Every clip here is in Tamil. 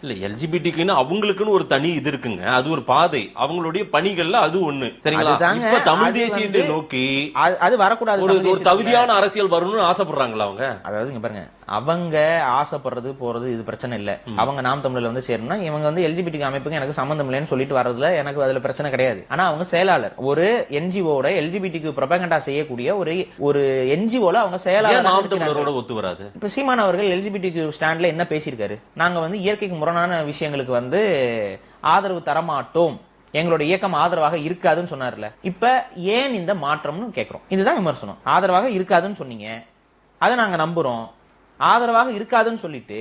இல்ல எல்ஜிபிடிக்குன்னு அவங்களுக்குன்னு ஒரு தனி இது இருக்குங்க. அது ஒரு பாதை. அவங்களுடைய பணிகள்ல அது ஒண்ணு. சரிங்களா? இப்ப தமிழ் தேசியத்தை நோக்கி அது வரக்கூடாது. ஒரு தகுதியான அரசியல் வரணும்னு ஆசைப்படுறாங்களா அவங்க? அதாவது இங்க பாருங்க, அவங்க ஆசைப்படுறது போறது இது பிரச்சனை இல்ல. அவங்க நாம் தமிழ்ல வந்து சேரணும்னா இவங்க வந்து எல்ஜிபிடி அமைப்புக்கு எனக்கு சம்பந்தம் இல்லைன்னு சொல்லிட்டு வர்றதுல எனக்கு அதுல பிரச்சனை கிடையாது. ஆனா அவங்க செயலாளர் ஒரு என்ஜிஓட எல்ஜிபிடிக்கு ப்ரொபகண்டா செய்யக்கூடிய ஒரு என்ஜிஓல அவங்க செயலாளர். நாம் தமிழரோட ஒத்து வராது. இப்ப சீமான் அவர்கள் எல்ஜிபிடிக்கு ஸ்டாண்ட்ல என்ன பேசியிருக்காரு? நாங்க வந்து இயற்கைக்கு முரணான விஷயங்களுக்கு வந்து ஆதரவு தரமாட்டோம், எங்களோட இயக்கம் ஆதரவாக இருக்காதுன்னு சொன்னார்ல. இப்ப ஏன் இந்த மாற்றம்னு கேக்குறோம். இதுதான் விமர்சனம். ஆதரவாக இருக்காதுன்னு சொன்னீங்க, அதை நாங்க நம்புறோம். ஆதரவாக இருக்காதுன்னு சொல்லிட்டு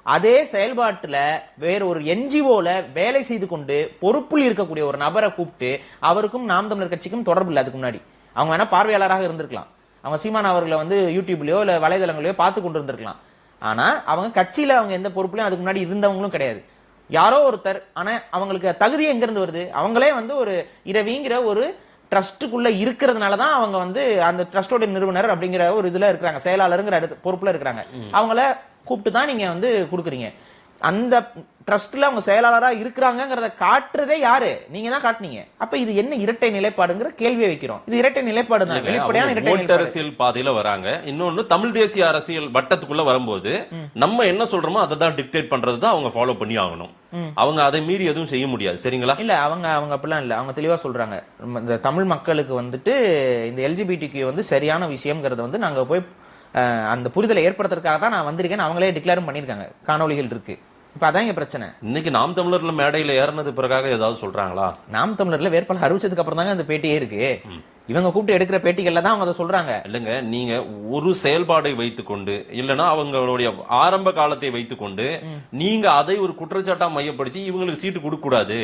அதே செயல்பாட்டுல வேற ஒரு என்ஜிஓல வேலை செய்து கொண்டு பொறுப்பில் இருக்கக்கூடிய ஒரு நபரை கூப்பிட்டு அவருக்கும் நாம் தமிழர் கட்சிக்கும் தொடர்பு இல்லை. அதுக்கு முன்னாடி அவங்க வேணா பார்வையாளராக இருந்திருக்கலாம். அவங்க சீமான் அவர்களை வந்து யூடியூப்லயோ இல்ல வலைதளங்களையோ பார்த்து கொண்டு இருந்திருக்கலாம். ஆனா அவங்க கட்சியில அவங்க எந்த பொறுப்புலையும் அதுக்கு முன்னாடி இருந்தவங்களும் கிடையாது. யாரோ ஒருத்தர். ஆனா அவங்களுக்கு தகுதி எங்க இருந்து வருது? அவங்களே வந்து ஒரு இரவிங்கிற ஒரு ட்ரஸ்டுக்குள்ள இருக்கிறதுனாலதான் அவங்க வந்து அந்த ட்ரஸ்டோட நிறுவனர் அப்படிங்கிற ஒரு இதுல இருக்கிறாங்க, செயலாளருங்கிற பொறுப்புல இருக்கிறாங்க. அவங்கள கூப்பிட்டு தான் நீங்க வந்து கொடுக்குறீங்க. அந்த ட்ரஸ்ட்ல அவங்க செயலாளரா இருக்கிறாங்கிறத காட்டுறதே யாரு? நீங்க தான் காட்டுனீங்க. அப்ப இது என்ன இரட்டை நிலைப்பாடுங்கிற கேள்வியை வைக்கிறோம். இது இரட்டை நிலைப்பாடு தான், வெளிப்படையான இரட்டை நிலைப்பாடு. அரசியல் பாதையில வராங்க. இன்னொன்னு தமிழ் தேசிய அரசியல் வட்டத்துக்குள்ள வரும்போது நம்ம என்ன சொல்றோமோ அதை தான் டிக்டேட் பண்றது தான் அவங்க ஃபாலோ பண்ணி ஆகணும். அவங்க அதை மீறி எதுவும் செய்ய முடியாது. சரிங்களா? இல்ல அவங்க அப்படிலாம் இல்ல. அவங்க தெளிவா சொல்றாங்க, இந்த தமிழ் மக்களுக்கு வந்துட்டு இந்த எல்ஜிபிடிக்கு வந்து சரியான விஷயம்ங்கிறத வந்து நாங்க போய் அந்த புரிதலை ஏற்படுத்துறதுக்காக தான் நான் வந்திருக்கேன். அவங்களே டிக்ளேரும் பண்ணிருக்காங்க, காணொலிகள் இருக்கு. இப்ப அதான் இங்க பிரச்சனை. இன்னைக்கு நாம் தமிழர்ல மேடையில ஏறினது பிறகாக ஏதாவது சொல்றாங்களா? நாம் தமிழர்ல வேட்பாளர் அறிவிச்சதுக்கு அப்புறம் தாங்க அந்த பேட்டியே இருக்கு. இவங்க கூப்பிட்டு எடுக்கிற பேட்டிகள்ல தான் அவங்க அதை சொல்றாங்க. இல்லங்க, நீங்க ஒரு செயல்பாடை வைத்துக்கொண்டு இல்லனா அவங்களுடைய ஆரம்ப காலத்தை வைத்துக்கொண்டு நீங்க அதை ஒரு குற்றச்சாட்டா மையப்படுத்தி இவங்களுக்கு சீட்டு கொடுக்க கூடாது,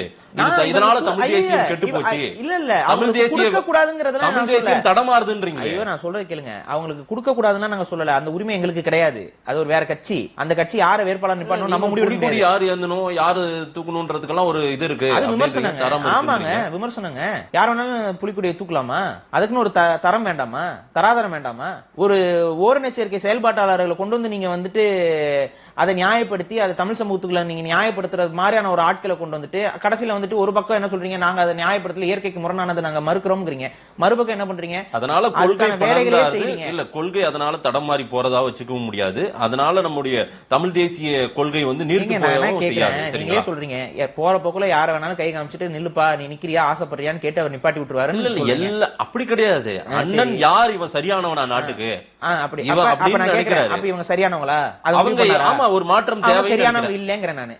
இதனால தமிழ் தேசியம் கெட்டு போச்சு, இல்ல இல்ல தமிழ் தேசியம் கூடாதுங்கறதுல தமிழ் தேசியம் தடமாறுதுன்றீங்க. ஐயோ, நான் சொல்றது கேளுங்க. அவங்களுக்கு கொடுக்க கூடாதுன்னா நாங்க சொல்லல. அந்த உரிமை எங்களுக்கு கிடையாது. அது ஒரு வேற கட்சி. அந்த கட்சி யார வேட்பாளர் நிப்பாட்டணும் நம்ம முடிவு எடுக்க முடியாது. யார் ஏந்தணும் யாரு தூக்கணும்ன்றதுக்கெல்லாம் ஒரு இது இருக்கு. அது விமர்சனங்க. ஆமாங்க, விமர்சனங்க. யார் வேணாலும் புலிக்குடியை தூக்கலாமா? அதுக்குன்னு ஒரு தரம் வேண்டாமா? தராதரம் வேண்டாமா? ஒரு ஓரணச்சேர்க்கை செயல்பாட்டாளர்களை கொண்டு வந்து நீங்க வந்துட்டு அதை நியாயப்படுத்தி அதை தமிழ் சமூகத்துக்குள்ள நீங்க நியாயப்படுத்துறது மாதிரியான ஒரு ஆட்களை கொண்டு வந்துட்டு கடைசியில வந்துட்டு ஒரு பக்கம் என்ன சொல்றீங்க, நாங்க அதை நியாயப்படுத்தல, இயற்கைக்கு முரணானது நாங்க மறுக்கிறோம்ங்கறீங்க. மறுபக்கம் என்ன பண்றீங்க? அதனால வேலைகளே செய்றீங்க. இல்ல, கொள்கை அதனால தடமாறி போறதா வச்சுக்கவும் முடியாது. அதனால நம்முடைய தமிழ் தேசிய கொள்கை வந்து நீர்த்து போகவும் செய்யாது. நீங்களே சொல்றீங்க, போற போக்குல யார வேணாலும் கை காமிச்சிட்டு நில்லுப்பா, நீ நிக்கிறியா, ஆசைப்படுறியான்னு கேட்டு அவர் நிப்பாட்டி விட்டுருவாரு. இல்ல இல்ல, அப்படி கிடையாது. அண்ணன் யார், இவன் சரியானவனா நாட்டுக்கு? அப்படி அப்ப இவங்க சரியானவங்களா? அவங்க ஆமா ஒரு மாற்றம் தேவை. சரியானவங்க இல்லங்கற நானு.